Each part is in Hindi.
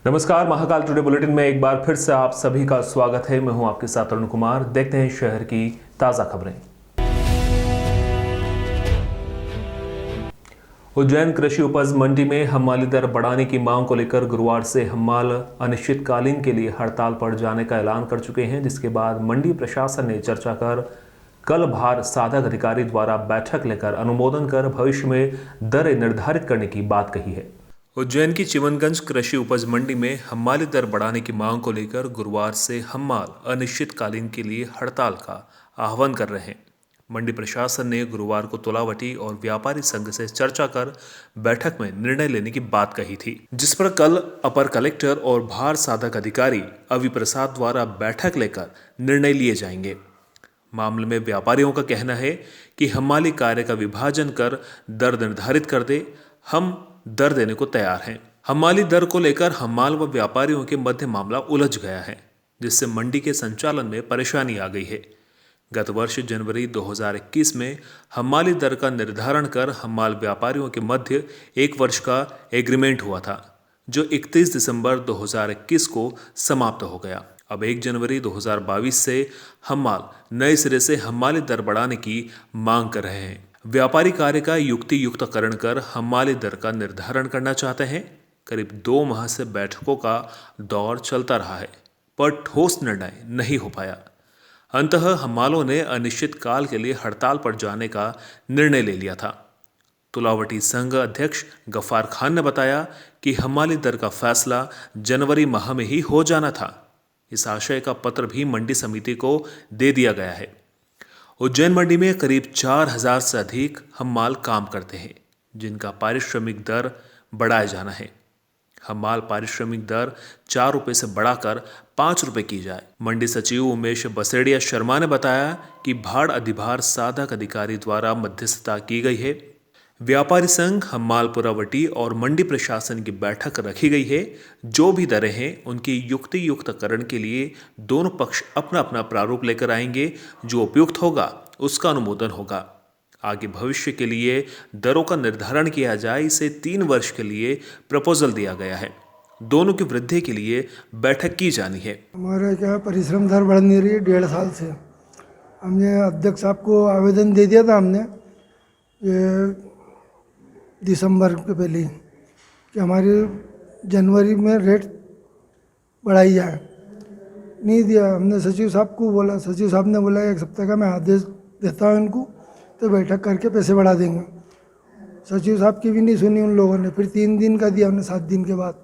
नमस्कार, महाकाल टुडे बुलेटिन में एक बार फिर से आप सभी का स्वागत है। मैं हूं आपके साथ अरुण कुमार। देखते हैं शहर की ताजा खबरें। उज्जैन कृषि उपज मंडी में हम्माली दर बढ़ाने की मांग को लेकर गुरुवार से हम्माल अनिश्चितकालीन के लिए हड़ताल पर जाने का ऐलान कर चुके हैं, जिसके बाद मंडी प्रशासन ने चर्चा कर कल भार साधक अधिकारी द्वारा बैठक लेकर अनुमोदन कर भविष्य में दरें निर्धारित करने की बात कही है। उज्जैन की चिमनगंज कृषि उपज मंडी में हम्माली दर बढ़ाने की मांग को लेकर गुरुवार से हम्माल अनिश्चितकालीन के लिए हड़ताल का आह्वान कर रहे हैं। मंडी प्रशासन ने गुरुवार को तुलावटी और व्यापारी संघ से चर्चा कर बैठक में निर्णय लेने की बात कही थी, जिस पर कल अपर कलेक्टर और भार साधक अधिकारी अवि प्रसाद द्वारा बैठक लेकर निर्णय लिए जाएंगे। मामले में व्यापारियों का कहना है कि हम्माली कार्य का विभाजन कर दर निर्धारित कर दे, हम दर देने को तैयार हैं। हम्माली दर को लेकर हम्माल व व्यापारियों के मध्य मामला उलझ गया है, जिससे मंडी के संचालन में परेशानी आ गई है। गत वर्ष जनवरी 2021 में हम्माली दर का निर्धारण कर हम्माल व्यापारियों के मध्य 1 वर्ष का एग्रीमेंट हुआ था, जो 31 दिसंबर 2021 को समाप्त हो गया। अब 1 जनवरी 2022 से हम्माल नए सिरे से हम्माली दर बढ़ाने की मांग कर रहे हैं। व्यापारी कार्य का युक्तियुक्तकरण कर हम्माली दर का निर्धारण करना चाहते हैं। करीब 2 माह से बैठकों का दौर चलता रहा है, पर ठोस निर्णय नहीं हो पाया। अंततः हम्मालों ने अनिश्चित काल के लिए हड़ताल पर जाने का निर्णय ले लिया था। तुलावटी संघ अध्यक्ष गफ्फार खान ने बताया कि हम्माली दर का फैसला जनवरी माह में ही हो जाना था। इस आशय का पत्र भी मंडी समिति को दे दिया गया है। उज्जैन मंडी में करीब 4000 से अधिक हम्माल काम करते हैं, जिनका पारिश्रमिक दर बढ़ाया जाना है। हम्माल पारिश्रमिक दर 4 रुपये से बढ़ाकर 5 रुपये की जाए। मंडी सचिव उमेश बसेड़िया शर्मा ने बताया कि भाड़ अधिभार साधक अधिकारी द्वारा मध्यस्थता की गई है। व्यापारी संघ, हम्माल पुरावटी और मंडी प्रशासन की बैठक रखी गई है। जो भी दरें हैं उनकी युक्तियुक्तकरण के लिए दोनों पक्ष अपना अपना प्रारूप लेकर आएंगे। जो उपयुक्त होगा उसका अनुमोदन होगा। आगे भविष्य के लिए दरों का निर्धारण किया जाए। इसे 3 वर्ष के लिए प्रपोजल दिया गया है। दोनों की वृद्धि के लिए बैठक की जानी है। हमारे क्या परिश्रम दर बढ़ नहीं रही 1.5 साल से। हमने अध्यक्ष साहब को आवेदन दे दिया था, हमने ये दिसंबर के पहले कि हमारी जनवरी में रेट बढ़ाई जाए, नहीं दिया। हमने सचिव साहब को बोला, सचिव साहब ने बोला 1 सप्ताह का मैं आदेश देता हूँ इनको, तो बैठक करके पैसे बढ़ा देंगे। सचिव साहब की भी नहीं सुनी उन लोगों ने। फिर 3 दिन का दिया हमने, 7 दिन के बाद,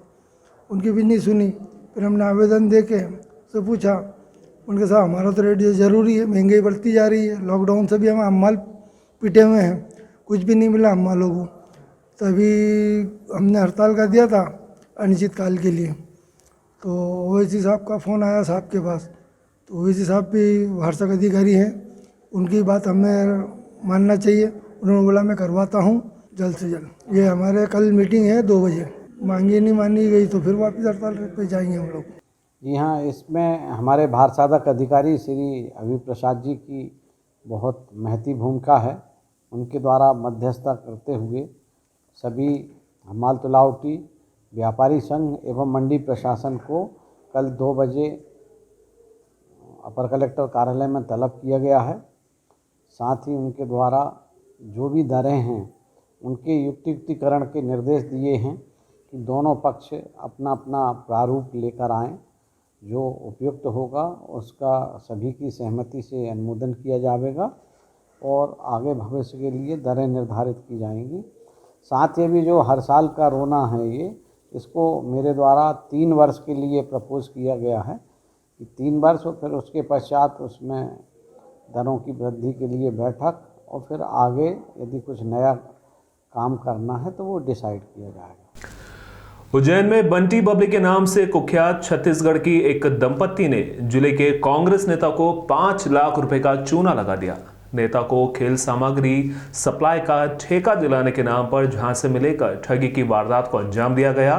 उनकी भी नहीं सुनी। फिर हमने आवेदन दे के से पूछा, उनके साथ हमारा तो रेट ज़रूरी है, महंगाई बढ़ती जा रही है, लॉकडाउन से भी हम हम्माल पिटे हुए हैं, कुछ भी नहीं मिला हम्मालों को। तभी हमने हड़ताल का दिया था अनिश्चित काल के लिए। तो ओवैसी साहब का फ़ोन आया साहब के पास, तो ओवैसी साहब भी वार्षिक अधिकारी हैं, उनकी बात हमें मानना चाहिए। उन्होंने बोला मैं करवाता हूँ जल्द से जल्द। ये हमारे कल मीटिंग है 2 बजे, मांगी नहीं मानी गई तो फिर वापस हड़ताल पे जाएंगे हम लोग। जी हाँ, इसमें हमारे भार साधक अधिकारी श्री अवि प्रसाद जी की बहुत महती भूमिका है। उनके द्वारा मध्यस्थता करते हुए सभी हम्माल तुलावटी, व्यापारी संघ एवं मंडी प्रशासन को कल 2 बजे अपर कलेक्टर कार्यालय में तलब किया गया है। साथ ही उनके द्वारा जो भी दरें हैं उनके युक्तियुक्तिकरण के निर्देश दिए हैं कि दोनों पक्ष अपना अपना प्रारूप लेकर आएँ। जो उपयुक्त होगा उसका सभी की सहमति से अनुमोदन किया जाएगा और आगे भविष्य के लिए दरें निर्धारित की जाएंगी। साथ ही भी जो हर साल का रोना है ये, इसको मेरे द्वारा 3 वर्ष के लिए प्रपोज किया गया है कि 3 वर्ष और फिर उसके पश्चात उसमें दरों की वृद्धि के लिए बैठक, और फिर आगे यदि कुछ नया काम करना है तो वो डिसाइड किया जाएगा। उज्जैन में बंटी बबली के नाम से कुख्यात छत्तीसगढ़ की एक दंपत्ति ने जिले के कांग्रेस नेता को 5 लाख रुपए का चूना लगा दिया। नेता को खेल सामग्री सप्लाई का ठेका दिलाने के नाम पर झांसे में लेकर ठगी की वारदात को अंजाम दिया गया।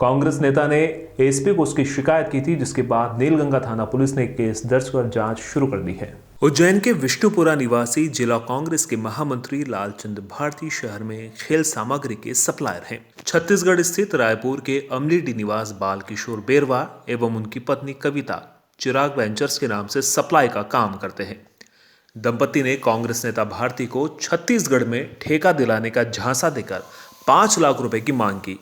कांग्रेस नेता ने एसपी को उसकी शिकायत की थी, जिसके बाद नीलगंगा थाना पुलिस ने केस दर्ज कर जांच शुरू कर दी है। उज्जैन के विष्णुपुरा निवासी जिला कांग्रेस के महामंत्री लालचंद भारती शहर में खेल सामग्री के सप्लायर हैं। छत्तीसगढ़ स्थित रायपुर के अमलीडी निवास बाल किशोर बेरवा एवं उनकी पत्नी कविता चिराग वेंचर्स के नाम से सप्लाई का काम करते हैं। दंपति ने कांग्रेस नेता भारती को छत्तीसगढ़ में ठेका दिलाने का झांसा देकर 5 लाख रुपए की मांग की।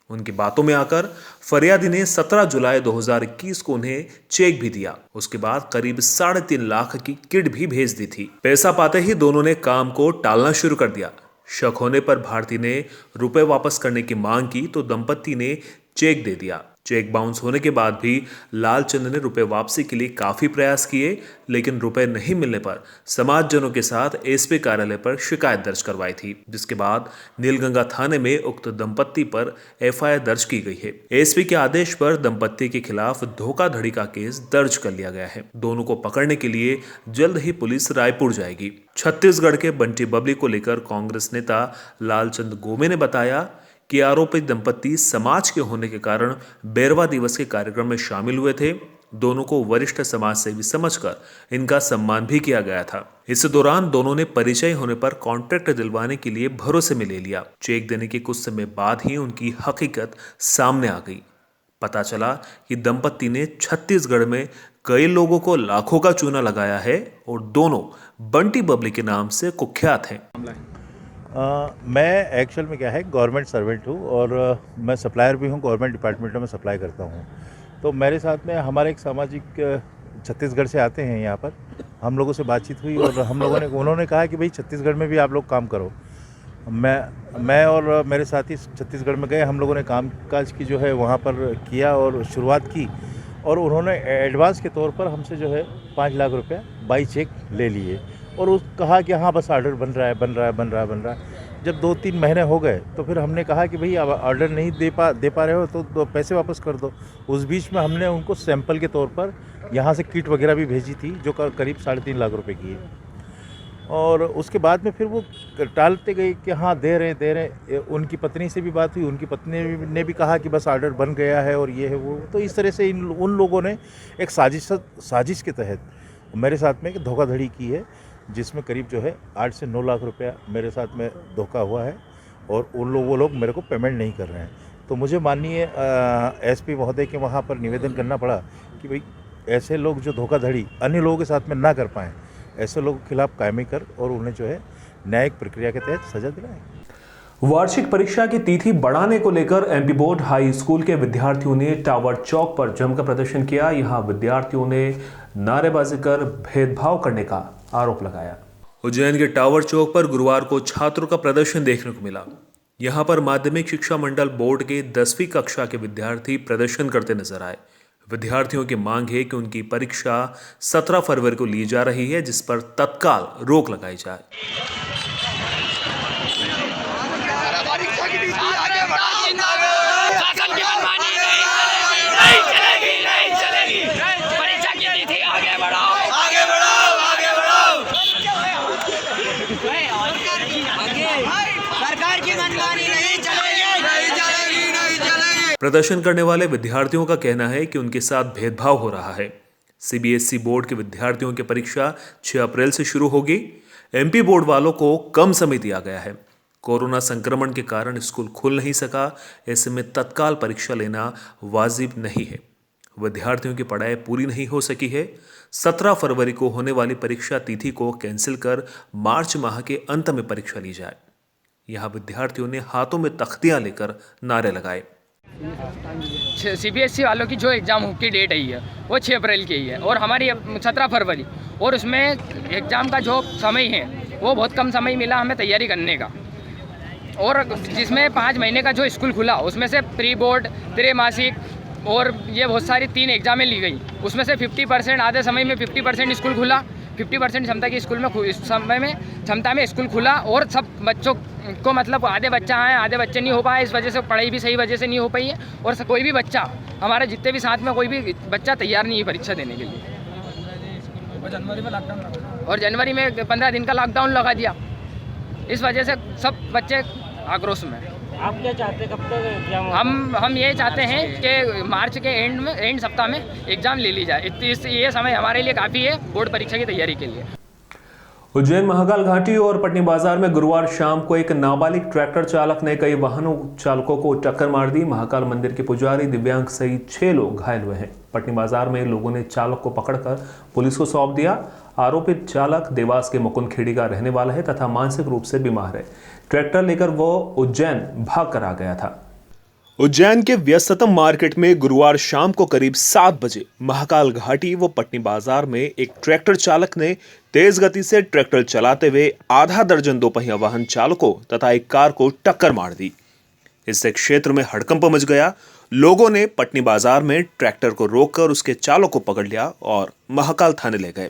उनकी बातों में आकर फरियादी ने 17 जुलाई 2021 को उन्हें चेक भी दिया। उसके बाद करीब 3.5 लाख की किट भी भेज दी थी। पैसा पाते ही दोनों ने काम को टालना शुरू कर दिया। शक होने पर भारती ने रुपए वापस करने की मांग की तो दंपति ने चेक दे दिया। चेक बाउंस होने के बाद भी लालचंद ने रुपए वापसी के लिए काफी प्रयास किए, लेकिन रुपए नहीं मिलने पर समाजजनों के साथ एसपी कार्यालय पर शिकायत दर्ज करवाई थी, जिसके बाद नीलगंगा थाने में उक्त दंपत्ति पर एफआईआर दर्ज की गई है। एसपी के आदेश पर दंपत्ति के खिलाफ धोखाधड़ी का केस दर्ज कर लिया गया है। दोनों को पकड़ने के लिए जल्द ही पुलिस रायपुर जाएगी। छत्तीसगढ़ के बंटी बबली को लेकर कांग्रेस नेता लालचंद गोमे ने बताया कि आरोपित दंपत्ति समाज के होने के कारण बेरवा दिवस के कार्यक्रम में शामिल हुए थे। दोनों को वरिष्ठ समाज सेवी समझकर इनका सम्मान भी किया गया था। इस दौरान दोनों ने परिचय होने पर कॉन्ट्रैक्ट दिलवाने के लिए भरोसे में ले लिया। चेक देने के कुछ समय बाद ही उनकी हकीकत सामने आ गई। पता चला कि दंपत्ति ने छत्तीसगढ़ में कई लोगों को लाखों का चूना लगाया है और दोनों बंटी बबली के नाम से कुख्यात हैं। मैं एक्चुअल में क्या है गवर्नमेंट सर्वेंट हूँ और मैं सप्लायर भी हूँ, गवर्नमेंट डिपार्टमेंटों में सप्लाई करता हूँ। तो मेरे साथ में हमारे एक सामाजिक छत्तीसगढ़ से आते हैं यहाँ पर, हम लोगों से बातचीत हुई और उन्होंने कहा कि भाई छत्तीसगढ़ में भी आप लोग काम करो। मैं और मेरे साथी छत्तीसगढ़ में गए, हम लोगों ने काम काज की जो है वहाँ पर किया और शुरुआत की और उन्होंने एडवांस के तौर पर हमसे जो है 5 लाख रुपया बाई चेक ले लिए और कहा कि हाँ बस ऑर्डर बन रहा है। जब 2-3 महीने हो गए तो फिर हमने कहा कि भाई अब ऑर्डर नहीं दे पा रहे हो तो पैसे वापस कर दो। उस बीच में हमने उनको सैंपल के तौर पर यहाँ से किट वगैरह भी भेजी थी जो करीब 3.5 लाख रुपए की है और उसके बाद में फिर वो टालते गए कि हाँ दे रहे। उनकी पत्नी से भी बात हुई, उनकी पत्नी ने भी कहा कि बस ऑर्डर बन गया है और ये है वो। तो इस तरह से उन लोगों ने एक साजिश के तहत मेरे साथ में एक धोखाधड़ी की है, जिसमें करीब जो है 8 से 9 लाख रुपया मेरे साथ में धोखा हुआ है और वो लोग मेरे को पेमेंट नहीं कर रहे हैं। तो मुझे माननीय एसपी महोदय के वहाँ पर निवेदन करना पड़ा कि भाई ऐसे लोग जो धोखाधड़ी अन्य लोगों के साथ में ना कर पाएँ, ऐसे लोगों के खिलाफ कायमी कर और उन्हें जो है न्यायिक प्रक्रिया के तहत सजा दिलाएं। वार्षिक परीक्षा की तिथि बढ़ाने को लेकर एमपी बोर्ड हाई स्कूल के विद्यार्थियों ने टावर चौक पर जमकर प्रदर्शन किया। यहां विद्यार्थियों ने नारेबाजी कर भेदभाव करने का आरोप लगाया। उज्जैन के टावर चौक पर गुरुवार को छात्रों का प्रदर्शन देखने को मिला। यहां पर माध्यमिक शिक्षा मंडल बोर्ड के 10वीं कक्षा के विद्यार्थी प्रदर्शन करते नजर आए। विद्यार्थियों की मांग है कि उनकी परीक्षा 17 फरवरी को ली जा रही है, जिस पर तत्काल रोक लगाई जाए। प्रदर्शन करने वाले विद्यार्थियों का कहना है कि उनके साथ भेदभाव हो रहा है। सीबीएसई बोर्ड के विद्यार्थियों की परीक्षा 6 अप्रैल से शुरू होगी। एमपी बोर्ड वालों को कम समय दिया गया है। कोरोना संक्रमण के कारण स्कूल खुल नहीं सका, ऐसे में तत्काल परीक्षा लेना वाजिब नहीं है। विद्यार्थियों की पढ़ाई पूरी नहीं हो सकी है। 17 फरवरी को होने वाली परीक्षा तिथि को कैंसिल कर मार्च माह के अंत में परीक्षा ली जाए। यहाँ विद्यार्थियों ने हाथों में तख्तियां लेकर नारे लगाए। सीबीएसई वालों की जो एग्ज़ाम की डेट आई है वो 6 अप्रैल की है और हमारी 17 फरवरी, और उसमें एग्ज़ाम का जो समय है वो बहुत कम समय मिला हमें तैयारी करने का। और जिसमें 5 महीने का जो स्कूल खुला उसमें से प्री बोर्ड, त्रैमासिक और ये बहुत सारी 3 एग्ज़ामें ली गई। उसमें से 50% आधे समय में 50% स्कूल खुला, 50% क्षमता की स्कूल में समय में क्षमता में स्कूल खुला और सब बच्चों को मतलब आधे बच्चा आए आधे बच्चे नहीं हो पाए। इस वजह से पढ़ाई भी सही वजह से नहीं हो पाई है और कोई भी बच्चा हमारे जितने भी साथ में कोई भी बच्चा तैयार नहीं है परीक्षा देने के लिए। और जनवरी में 15 दिन का लॉकडाउन लगा दिया। इस वजह से सब बच्चे आक्रोश में। आप क्या चाहते हैं, कब तक एग्जाम होगा? हम ये चाहते हैं कि मार्च के एंड सप्ताह में एग्ज़ाम ले ली जाए। ये समय हमारे लिए काफ़ी है बोर्ड परीक्षा की तैयारी के लिए। उज्जैन महाकाल घाटी और पटनी बाजार में गुरुवार शाम को एक नाबालिग ट्रैक्टर चालक ने कई वाहनों चालकों को टक्कर मार दी। महाकाल मंदिर के पुजारी दिव्यांग सहित 6 लोग घायल हुए हैं। पटनी बाजार में लोगों ने चालक को पकड़कर पुलिस को सौंप दिया। आरोपित चालक देवास के मुकुंद खेड़ी का रहने वाला है तथा मानसिक रूप से बीमार है। ट्रैक्टर लेकर वो उज्जैन भाग कर आ गया था। उज्जैन के व्यस्ततम मार्केट में गुरुवार शाम को करीब 7 बजे महाकाल घाटी व पटनी बाजार में एक ट्रैक्टर चालक ने तेज गति से ट्रैक्टर चलाते हुए आधा दर्जन दोपहिया वाहन चालकों तथा एक कार को टक्कर मार दी। इससे क्षेत्र में हड़कंप मच गया। लोगों ने पटनी बाजार में ट्रैक्टर को रोककर उसके चालक को पकड़ लिया और महाकाल थाने ले गए।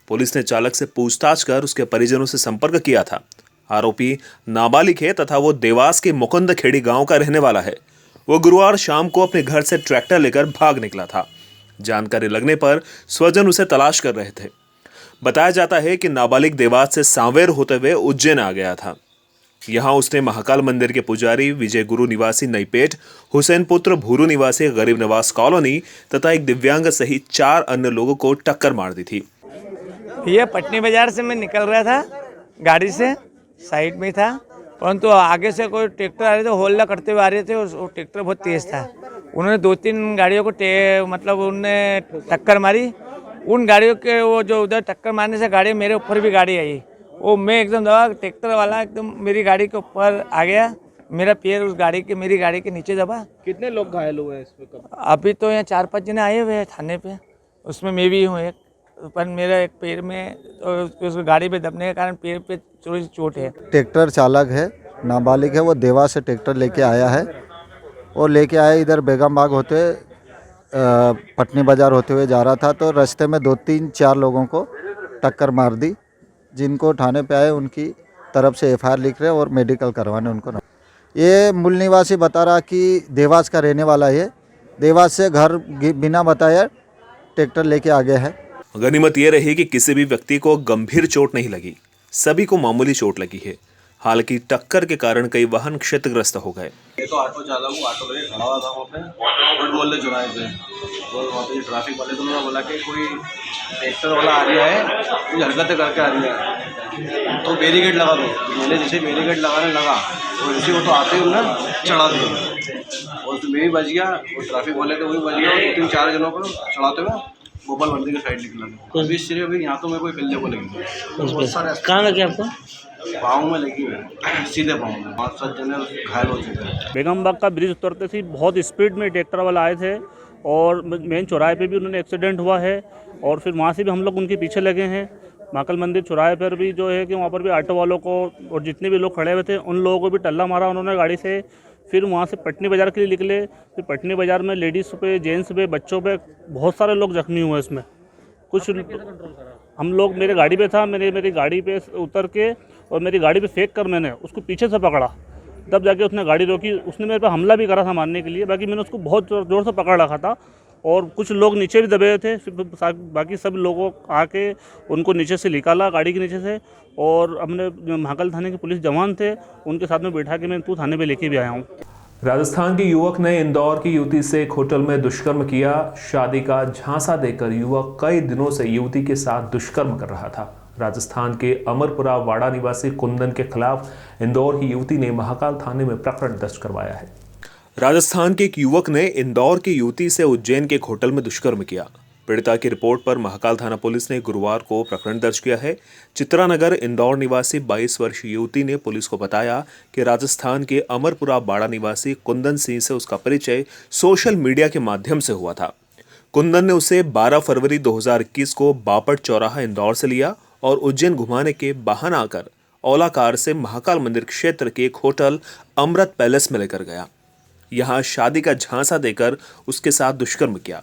पुलिस ने चालक से पूछताछ कर उसके परिजनों से संपर्क किया था। आरोपी नाबालिग है तथा वो देवास के मुकुंद खेड़ी गांव का रहने वाला है। वो गुरुवार शाम को अपने घर से ट्रैक्टर लेकर भाग निकला था। जानकारी लगने पर स्वजन उसे तलाश कर रहे थे। बताया जाता है कि नाबालिग देवास से सांवेर होते हुए उज्जैन आ गया था। यहां उसने महाकाल मंदिर के पुजारी विजय गुरु निवासी नईपेट, हुसैन पुत्र भूरू निवासी गरीब नवाज कॉलोनी तथा एक दिव्यांग सहित 4 अन्य लोगों को टक्कर मार दी थी। ये पटनी बाजार से मैं निकल रहा था गाड़ी से, साइड में था, परंतु आगे से कोई ट्रैक्टर आ रहे थे, होल्ला करते हुए आ रहे थे। वो ट्रैक्टर बहुत तेज़ था। उन्होंने 2-3 गाड़ियों को मतलब उनने टक्कर मारी। उन गाड़ियों के वो जो उधर टक्कर मारने से गाड़ी मेरे ऊपर भी गाड़ी आई। वो मैं एकदम दबा, ट्रैक्टर वाला एकदम मेरी गाड़ी के ऊपर आ गया। मेरा पैर उस गाड़ी के मेरी गाड़ी के नीचे दबा। कितने लोग घायल हुए हैं इसमें कब? अभी तो यहाँ 4-5 जने आए हुए हैं थाने पे, उसमें मैं भी हूँ एक। पर मेरा एक पैर में उस गाड़ी पे दबने के कारण पैर पे थोड़ी सी चोट है। ट्रैक्टर चालक है, नाबालिग है, वो देवास से ट्रैक्टर लेके आया है और लेके आया इधर बेगम बाग होते पटनी बाज़ार होते हुए जा रहा था। तो रास्ते में 2-3-4 लोगों को टक्कर मार दी, जिनको थाने पे आए उनकी तरफ से FIR लिख रहे और मेडिकल करवाने उनको। ये मूल निवासी बता रहा कि देवास का रहने वाला है। देवास से घर बिना बताया ट्रैक्टर लेके आ गया है। गनीमत यह रही कि किसी भी व्यक्ति को गंभीर चोट नहीं लगी, सभी को मामूली चोट लगी है। हालांकि टक्कर के कारण कई वाहन क्षतिग्रस्त हो गए। ये तो ऑटो चालक हूँ, ऑटो लेके खड़ा हुआ था वहाँ पे ओल्ड मोहल्ले चौराहे पे। तो वहाँ पे ट्रैफिक वाले तो बोला कि कोई ट्रैक्टर वाला आ रहा है, कुछ हरकतें करके आ रही है, तो बैरिकेड लगा दो। मैंने जैसे बैरिकेड लगाने लगा तो जैसे वो तो आते ही उन्हें चढ़ा दिया और तो मैं भी बच गया और ट्रैफिक वाले तो वही बच गया। 3-4 जनों को चढ़ाते हुए गोपाल मंदिर की साइड निकला। बीच से अभी यहाँ तो मेरे को कल्ले को लगी। कहाँ लगे आपको? पाँव में लगी हुई, सीधे पाँव में। 5-7 जने घायल हो चुके हैं। बेगम बाग का ब्रिज उतरते थे, बहुत स्पीड में ट्रैक्टर वाला आए थे और मेन चौराहे पे भी उन्होंने एक्सीडेंट हुआ है और फिर वहाँ से भी हम लोग उनके पीछे लगे हैं। महाकाल मंदिर चौराहे पर भी जो है कि वहाँ पर भी ऑटो वालों को और जितने भी लोग खड़े हुए थे उन लोगों को भी टल्ला मारा उन्होंने गाड़ी से। फिर वहाँ से पटनी बाज़ार के लिए निकले। फिर पटनी बाज़ार में लेडीज़ पे, जेंट्स पे, बच्चों पे बहुत सारे लोग जख्मी हुए। इसमें कुछ हम लोग, मेरे गाड़ी पे था, मेरी गाड़ी पे उतर के और मेरी गाड़ी पे फेंक कर मैंने उसको पीछे से पकड़ा, तब जाके उसने गाड़ी रोकी। उसने मेरे पे हमला भी करा था मारने के लिए, बाकी मैंने उसको बहुत ज़ोर से पकड़ रखा था और कुछ लोग नीचे भी दबे हुए थे। फिर बाकी सब लोगों आके उनको नीचे से निकाला, गाड़ी के नीचे से, और हमने जो महाकाल थाने के पुलिस जवान थे उनके साथ में बैठा के मैं तू थाने पे लेके भी आया हूँ। राजस्थान के युवक ने इंदौर की युवती से एक होटल में दुष्कर्म किया। शादी का झांसा देकर युवक कई दिनों से युवती के साथ दुष्कर्म कर रहा था। राजस्थान के अमरपुरा वाड़ा निवासी कुंदन के खिलाफ इंदौर की युवती ने महाकाल थाने में प्रकरण दर्ज करवाया है। राजस्थान के एक युवक ने इंदौर की युवती से उज्जैन के एक होटल में दुष्कर्म किया। पीड़िता की रिपोर्ट पर महाकाल थाना पुलिस ने गुरुवार को प्रकरण दर्ज किया है। चित्रानगर इंदौर निवासी 22 वर्षीय युवती ने पुलिस को बताया कि राजस्थान के अमरपुरा बाड़ा निवासी कुंदन सिंह से उसका परिचय सोशल मीडिया के माध्यम से हुआ था। कुंदन ने उसे 12 फरवरी 2021 को बापट चौराहा इंदौर से लिया और उज्जैन घुमाने के बहाना आकर ओला कार से महाकाल मंदिर क्षेत्र के एक होटल अमृत पैलेस में लेकर गया। यहां शादी का झांसा देकर उसके साथ दुष्कर्म किया।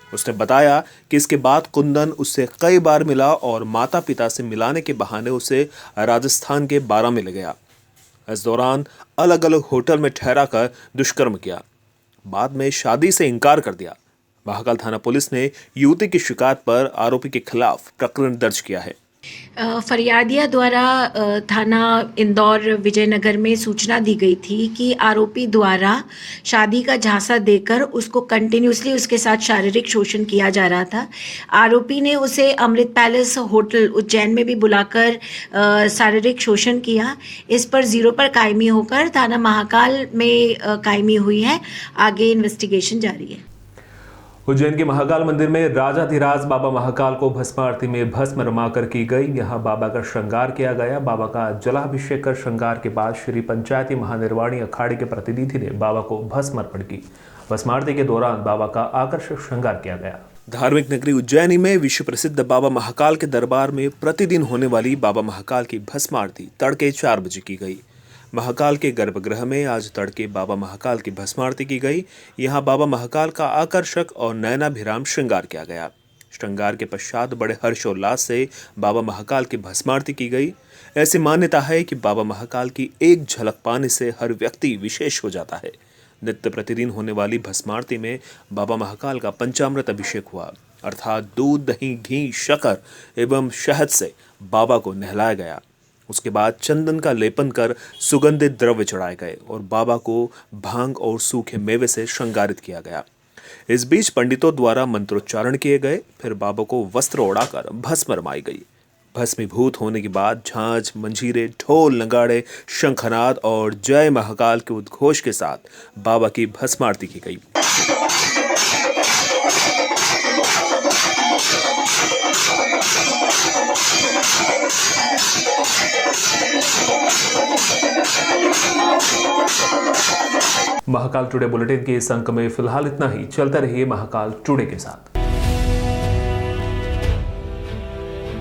उसने बताया कि इसके बाद कुंदन उससे कई बार मिला और माता पिता से मिलाने के बहाने उसे राजस्थान के बारां में ले गया। इस दौरान अलग अलग होटल में ठहरा कर दुष्कर्म किया। बाद में शादी से इनकार कर दिया। महाकाल थाना पुलिस ने युवती की शिकायत पर आरोपी के खिलाफ प्रकरण दर्ज किया है। फरियादिया द्वारा थाना इंदौर विजयनगर में सूचना दी गई थी कि आरोपी द्वारा शादी का झांसा देकर उसको कंटिन्यूसली उसके साथ शारीरिक शोषण किया जा रहा था। आरोपी ने उसे अमृत पैलेस होटल उज्जैन में भी बुलाकर शारीरिक शोषण किया। इस पर 0 पर कायमी होकर थाना महाकाल में कायमी हुई है। आगे इन्वेस्टिगेशन जारी है। उज्जैन के महाकाल मंदिर में राजाधिराज बाबा महाकाल को भस्म आरती में भस्म रमाकर की गई। यहां बाबा का श्रृंगार किया गया। बाबा का जलाभिषेक कर श्रृंगार के बाद श्री पंचायती महानिर्वाणी अखाड़े के प्रतिनिधि ने बाबा को भस्म अर्पण की। भस्म आरती के दौरान बाबा का आकर्षक श्रृंगार किया गया। धार्मिक नगरी उज्जैनी में विश्व प्रसिद्ध बाबा महाकाल के दरबार में प्रतिदिन होने वाली बाबा महाकाल की भस्म आरती तड़के 4 बजे की गई। महाकाल के गर्भगृह में आज तड़के बाबा महाकाल की भस्म आरती की गई। यहाँ बाबा महाकाल का आकर्षक और नयनाभिराम श्रृंगार किया गया। श्रृंगार के पश्चात बड़े हर्षोल्लास से बाबा महाकाल की भस्म आरती की गई। ऐसी मान्यता है कि बाबा महाकाल की एक झलक पाने से हर व्यक्ति विशेष हो जाता है। नित्य प्रतिदिन होने वाली भस्म आरती में बाबा महाकाल का पंचामृत अभिषेक हुआ, अर्थात दूध, दही, घी, शक्कर एवं शहद से बाबा को नहलाया गया। उसके बाद चंदन का लेपन कर सुगंधित द्रव्य चढ़ाए गए और बाबा को भांग और सूखे मेवे से श्रृंगारित किया गया। इस बीच पंडितों द्वारा मंत्रोच्चारण किए गए। फिर बाबा को वस्त्र ओढ़ाकर भस्म रमाई गई। भस्मीभूत होने के बाद झांझ, मंजीरे, ढोल, नगाड़े, शंखनाद और जय महाकाल के उद्घोष के साथ बाबा की भस्म आरती की गई। महाकाल टुडे बुलेटिन के इस अंक में फिलहाल इतना ही। चलते रहिए महाकाल टुडे के साथ।